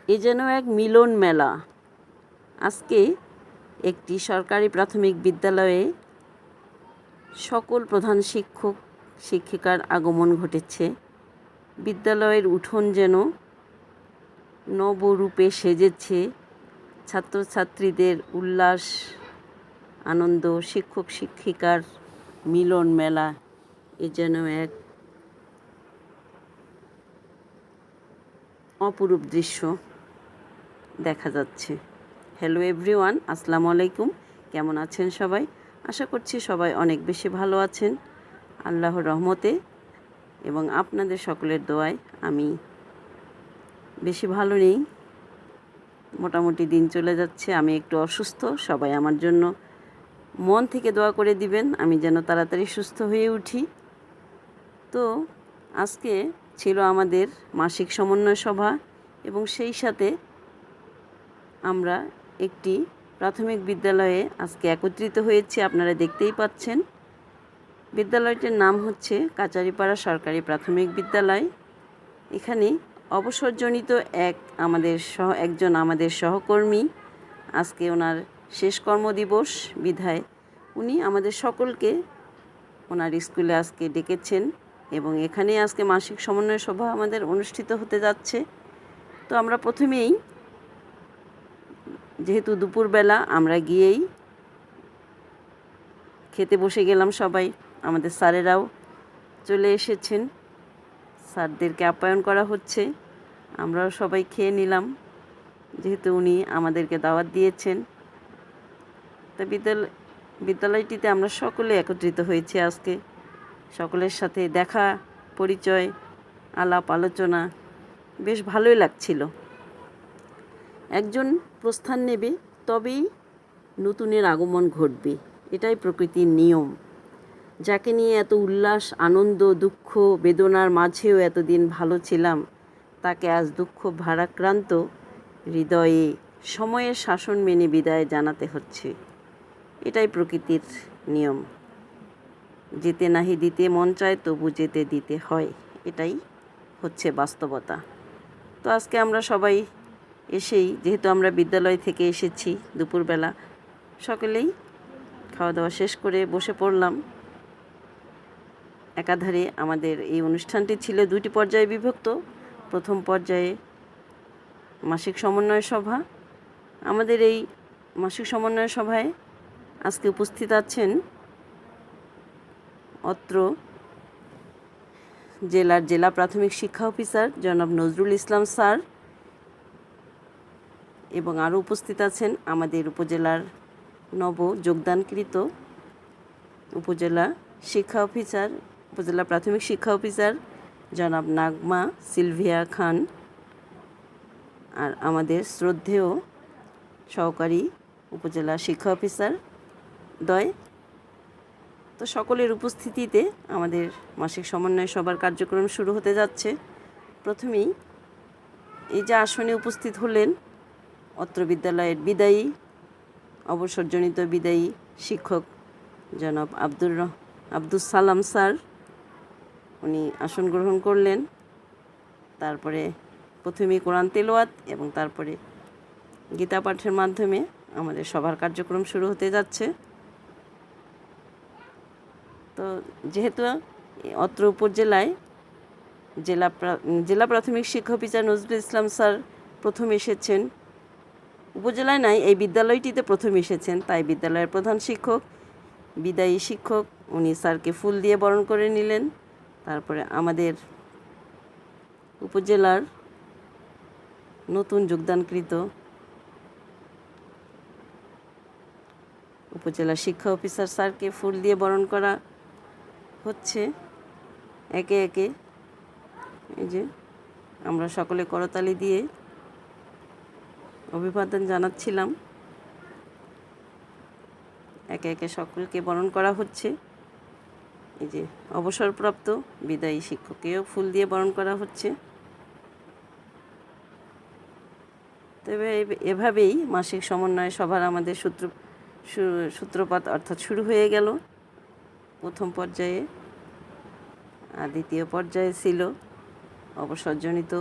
এ যেন এক মিলন মেলা। আজকে একটি সরকারি প্রাথমিক বিদ্যালয়ে সকল প্রধান শিক্ষক শিক্ষিকার আগমন ঘটেছে। বিদ্যালয়ের উঠোন যেন নবরূপে সেজেছে। ছাত্রছাত্রীদের উল্লাস, আনন্দ, শিক্ষক শিক্ষিকার মিলন মেলা, এ যেন এক অপরূপ দৃশ্য দেখা যাচ্ছে। হ্যালো এভরিওয়ান, আসসালামু আলাইকুম। কেমন আছেন সবাই? আশা করছি সবাই অনেক বেশি ভালো আছেন আল্লাহর রহমতে, এবং আপনাদের সকলের দোয়ায় আমি বেশি ভালো নেই। মোটামুটি দিন চলে যাচ্ছে। আমি একটু অসুস্থ। সবাই আমার জন্য মন থেকে দোয়া করে দিবেন আমি যেন তাড়াতাড়ি সুস্থ হয়ে উঠি। তো আজকে ছিল আমাদের মাসিক সমন্বয় সভা, এবং সেই সাথে আমরা একটি প্রাথমিক বিদ্যালয়ে আজকে একত্রিত হয়েছি। আপনারা দেখতেই পাচ্ছেন, বিদ্যালয়টির নাম হচ্ছে কাচারিপাড়া সরকারি প্রাথমিক বিদ্যালয়। এখানে অবসরজনিত একজন আমাদের সহকর্মী, আজকে ওনার শেষ কর্মদিবস বিধায় উনি আমাদের সকলকে ওনার স্কুলে আজকে ডেকেছেন, এবং এখানে আজকে মাসিক সমন্বয় সভা আমাদের অনুষ্ঠিত হতে যাচ্ছে। তো আমরা প্রথমেই, যেহেতু দুপুরবেলা, আমরা গিয়েই খেতে বসে গেলাম সবাই। আমাদের স্যারেরাও চলে এসেছেন, স্যারদেরকে আপ্যায়ন করা হচ্ছে। আমরাও সবাই খেয়ে নিলাম, যেহেতু উনি আমাদেরকে দাওয়াত দিয়েছেন। তা বিদ্যালয়টিতে আমরা সকলে একত্রিত হয়েছি আজকে। সকলের সাথে দেখা, পরিচয়, আলাপ আলোচনা বেশ ভালোই লাগছিল। একজন প্রস্থান নেবে, তবেই নতুনের আগমন ঘটবে, এটাই প্রকৃতির নিয়ম। যাকে নিয়ে এত উল্লাস, আনন্দ, দুঃখ, বেদনার মাঝেও এতদিন ভালো ছিলাম, তাকে আজ দুঃখ ভারাক্রান্ত হৃদয়ে সময়ের শাসন মেনে বিদায় জানাতে হচ্ছে। এটাই প্রকৃতির নিয়ম। যেতে নাহি দিতে মন চায়, তবু যেতে দিতে হয়। এটাই হচ্ছে বাস্তবতা। তো আজকে আমরা সবাই এসেই, যেহেতু আমরা বিদ্যালয় থেকে এসেছি দুপুরবেলা, সকলেই খাওয়া দাওয়া শেষ করে বসে পড়লাম। একাধারে আমাদের এই অনুষ্ঠানটি ছিল দুটি পর্যায়ে বিভক্ত। প্রথম পর্যায়ে মাসিক সমন্বয় সভা। আমাদের এই মাসিক সমন্বয় সভায় আজকে উপস্থিত আছেন অত্র জেলার জেলা প্রাথমিক শিক্ষা অফিসার জনাব নজরুল ইসলাম স্যার, এবং আরও উপস্থিত আছেন আমাদের উপজেলার নব যোগদানকৃত উপজেলা প্রাথমিক শিক্ষা অফিসার জনাব নাগমা সিলভিয়া খান, আর আমাদের শ্রদ্ধেয় সহকারী উপজেলা শিক্ষা অফিসার দ্বয়। তো সকলের উপস্থিতিতে আমাদের মাসিক সমন্বয় সভার কার্যক্রম শুরু হতে যাচ্ছে। প্রথমেই এই যে আসনে উপস্থিত হলেন অত্র বিদ্যালয়ের অবসরজনিত বিদায়ী শিক্ষক জনাব আব্দুস সালাম স্যার, উনি আসন গ্রহণ করলেন। তারপরে প্রথমেই কোরআন তেলাওয়াত এবং তারপরে গীতা পাঠের মাধ্যমে আমাদের সভার কার্যক্রম শুরু হতে যাচ্ছে। তো যেহেতু অত্র উপজেলায় জেলা প্রাথমিক শিক্ষা অফিসার নজরুল ইসলাম স্যার প্রথম এসেছেন, উপজেলায় নাই, এই বিদ্যালয়টিতে প্রথম এসেছেন, তাই বিদ্যালয়ের প্রধান শিক্ষক, বিদায়ী শিক্ষক, উনি স্যারকে ফুল দিয়ে বরণ করে নিলেন। তারপরে আমাদের উপজেলার নতুন যোগদানকৃত উপজেলা শিক্ষা অফিসার স্যারকে ফুল দিয়ে বরণ করা হচ্ছে একে একে। এই যে আমরা সকলে করতালি দিয়ে অভিবাদন জানাচ্ছিলাম। একে একে সকলকে বরণ করা হচ্ছে। এই যে অবসরপ্রাপ্ত বিদায়ী শিক্ষককেও ফুল দিয়ে বরণ করা হচ্ছে। তবে এভাবেই মাসিক সমন্বয় সভার আমাদের সূত্রপাত অর্থাৎ শুরু হয়ে গেল প্রথম পর্যায়ে। আর দ্বিতীয় পর্যায়ে ছিল অবসরজনিত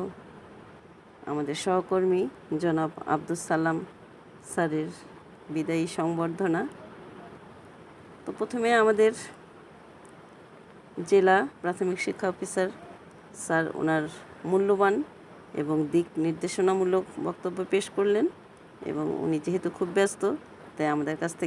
আমাদের সহকর্মী জনাব আব্দুস সালাম স্যারের বিদায়ী সংবর্ধনা। তো প্রথমে আমাদের জেলা প্রাথমিক শিক্ষা অফিসার স্যার ওনার মূল্যবান এবং দিক নির্দেশনামূলক বক্তব্য পেশ করলেন, এবং উনি যেহেতু খুব ব্যস্ত তাই আমাদের কাছ থেকে